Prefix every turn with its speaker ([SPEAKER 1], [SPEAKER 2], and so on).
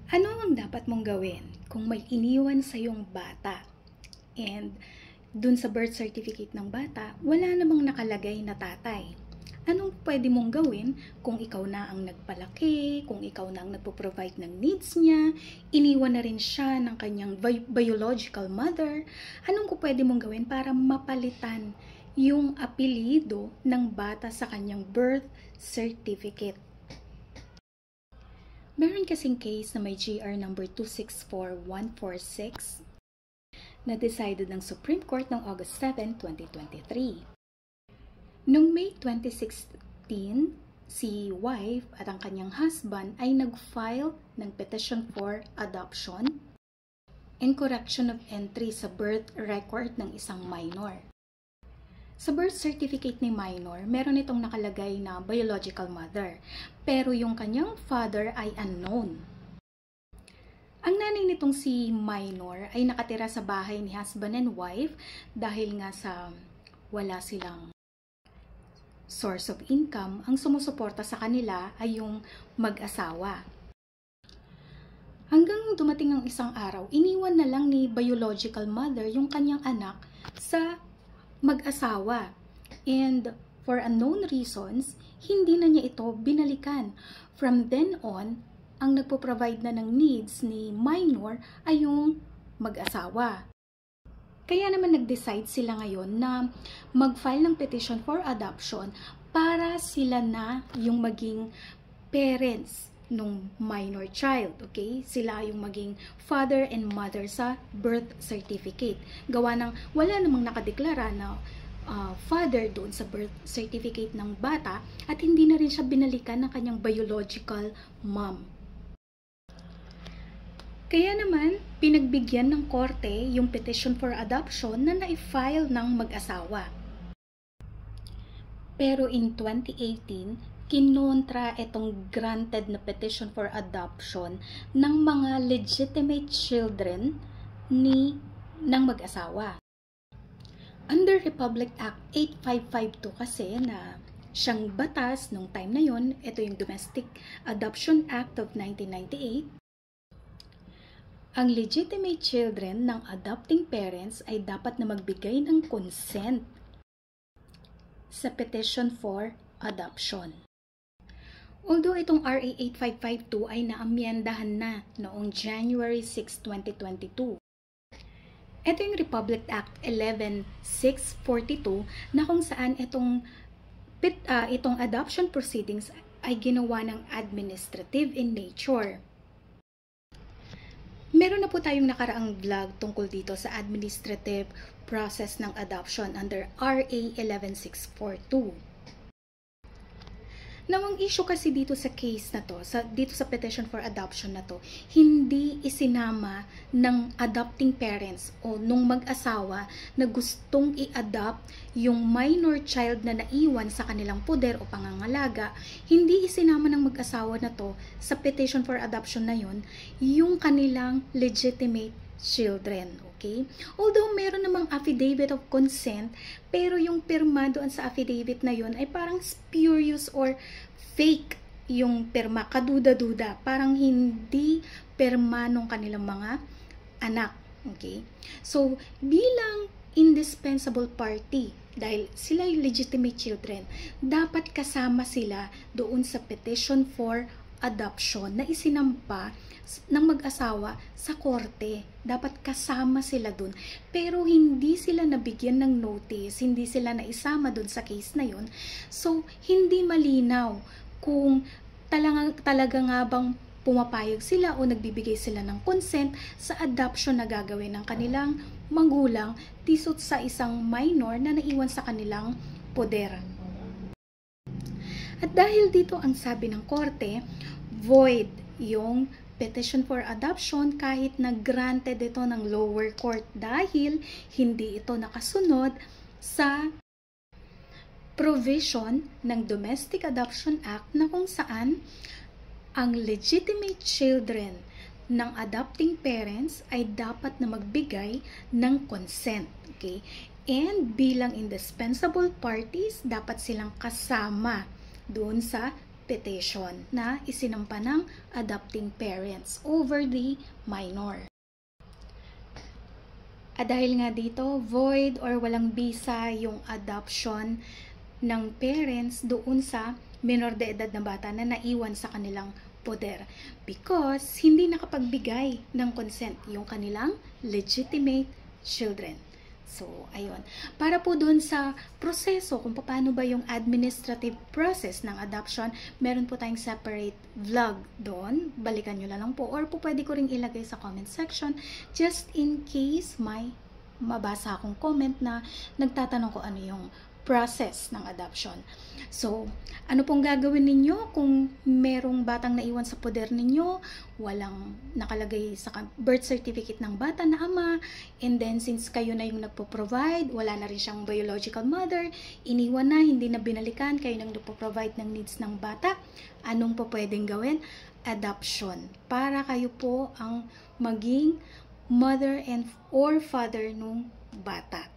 [SPEAKER 1] Ano ang dapat mong gawin kung may iniwan sa iyong bata and dun sa birth certificate ng bata, wala namang nakalagay na tatay? Anong pwede mong gawin kung ikaw na ang nagpalaki, kung ikaw na ang nagpo-provide ng needs niya, iniwan na rin siya ng kanyang biological mother? Anong pwede mong gawin para mapalitan yung apelyido ng bata sa kanyang birth certificate? Meron kasing case na may GR number 264146 na decided ng Supreme Court noong August 7, 2023. Noong May 2016, si wife at ang kanyang husband ay nag-file ng petition for adoption and correction of entry sa birth record ng isang minor. Sa birth certificate ni minor, meron itong nakalagay na biological mother, pero yung kanyang father ay unknown. Ang nanay nitong si minor ay nakatira sa bahay ni husband and wife dahil nga sa wala silang source of income, ang sumusuporta sa kanila ay yung mag-asawa. Hanggang dumating ang isang araw, iniwan na lang ni biological mother yung kanyang anak sa mag-asawa. And for unknown reasons, hindi na niya ito binalikan. From then on, ang nagpo-provide na ng needs ni minor ay yung mag-asawa. Kaya naman nag-decide sila ngayon na mag-file ng petition for adoption para sila na yung maging parents nung minor child, okay? Sila yung maging father and mother sa birth certificate. Gawa ng wala namang nakadeklara na father doon sa birth certificate ng bata at hindi na rin siya binalikan ng kanyang biological mom. Kaya naman, pinagbigyan ng korte yung petition for adoption na na-file ng mag-asawa. Pero in 2018, kinontra itong granted na petition for adoption ng mga legitimate children ng mag-asawa. Under Republic Act 8552 kasi na siyang batas nung time na yon, ito yung Domestic Adoption Act of 1998, ang legitimate children ng adopting parents ay dapat na magbigay ng consent sa petition for adoption. Although itong RA 8552 ay naamyendahan na noong January 6, 2022. Ito yung Republic Act 11642 na kung saan itong adoption proceedings ay ginawa ng administrative in nature. Meron na po tayong nakaraang vlog tungkol dito sa administrative process ng adoption under RA 11642. Now, ang issue kasi dito sa case na to, dito sa petition for adoption na to, hindi isinama ng adopting parents o nung mag-asawa na gustong i-adopt yung minor child na naiwan sa kanilang poder o pangangalaga. Hindi isinama ng mag-asawa na to sa petition for adoption na yun, yung kanilang legitimate children, okay? Although meron namang affidavit of consent, pero yung pirma doon sa affidavit na yun ay parang spurious or fake yung pirma, kaduda-duda, parang hindi pirma ng kanilang mga anak, okay? So, bilang indispensable party, dahil sila yung legitimate children, dapat kasama sila doon sa petition for adoption na isinampa ng mag-asawa sa korte. Dapat kasama sila dun. Pero hindi sila nabigyan ng notice, hindi sila naisama dun sa case na yun. So, hindi malinaw kung talaga nga bang pumapayag sila o nagbibigay sila ng consent sa adoption na gagawin ng kanilang magulang tisot sa isang minor na naiwan sa kanilang poder. At dahil dito ang sabi ng korte, void yung petition for adoption kahit na granted ito ng lower court dahil hindi ito nakasunod sa provision ng Domestic Adoption Act na kung saan ang legitimate children ng adopting parents ay dapat na magbigay ng consent. Okay? And bilang indispensable parties, dapat silang kasama doon sa petition na isinampa ng adopting parents over the minor. At dahil nga dito, void or walang bisa yung adoption ng parents doon sa minor de edad na bata na naiwan sa kanilang poder because hindi nakapagbigay ng consent yung kanilang legitimate children. So, ayun. Para po doon sa proseso kung paano ba yung administrative process ng adoption, meron po tayong separate vlog doon. Balikan nyo na lang po. Or po pwede ko ring ilagay sa comment section just in case may mabasa akong comment na nagtatanong ko ano yung process ng adoption. So, ano pong gagawin ninyo kung merong batang naiwan sa poder ninyo, walang nakalagay sa birth certificate ng bata na ama, and then since kayo na yung nagpo-provide, wala na rin siyang biological mother, iniwan na, hindi na binalikan, kayo nang nagpo-provide ng needs ng bata, anong po pwedeng gawin? Adoption. Para kayo po ang maging mother and or father nung bata.